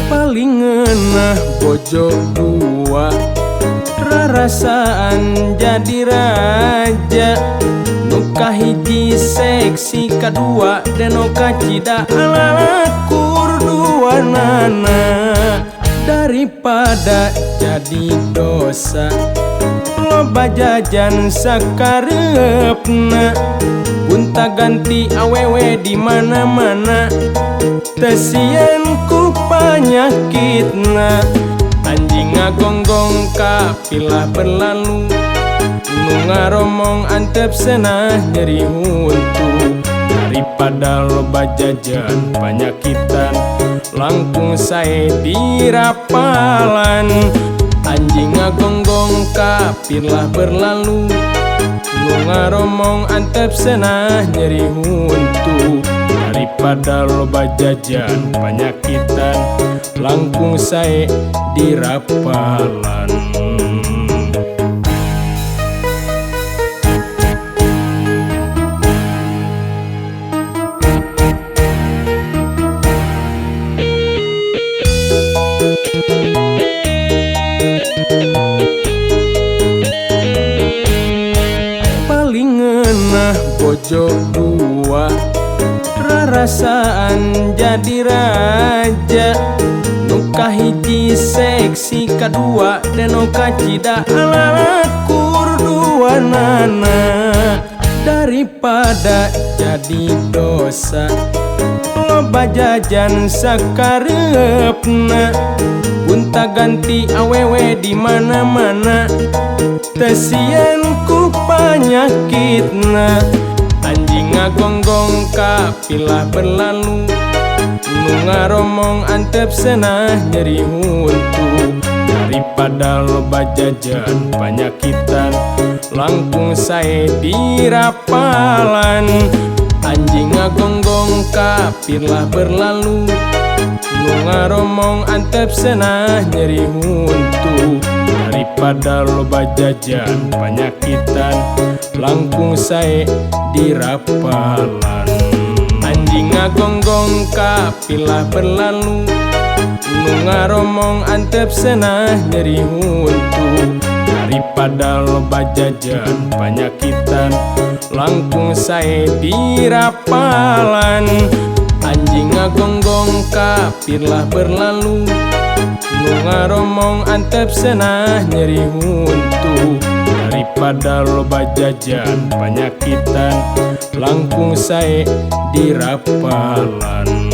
Paling ngeunah bojo dua, rarasaan jadi raja. Nuka hiji seksi kadua dan nuka cida alakur dua nana. Daripada jadi dosa loba jajan sakarepna, unta ganti awewe di mana-mana, tesian ku panyakitna. Anjing ngagonggong kapilah berlalu, nu ngaromong antep senah nyeri huntu. Daripada loba jajan panyakitan, langkung sae di rapalan. Anjing ngagonggong kapilah berlalu, nu ngaromong antep senah nyeri huntu. Daripada loba jajan panyakitan, langkung sae di rapalan. Paling ngeunah bojo dua, rarasaan jadi raja. Nuka hiji seksi kadua dan nuka cida alakur dua nana. Daripada jadi dosa loba jajan sakarepna, unta ganti awewe di mana-mana, tesian ku panyakitna. Anjing ngagonggong kapilah berlalu, nu ngaromong antep senah nyeri huntu. Daripada loba jajan panyakitan, langkung sae di rapalan. Anjing ngagonggong kapilah berlalu, nu ngaromong antep senah nyeri huntu. Daripada loba jajan panyakitan, langkung sae di rapalan. Anjing ngagonggong kapilah berlalu, nu ngaromong antep senah nyeri huntu. Daripada loba jajan panyakitan, langkung sae di rapalan. Anjing ngagonggong kapilah berlalu, nu ngaromong antep senah nyeri huntu. Daripada loba jajan panyakitan, langkung sae di rapalan.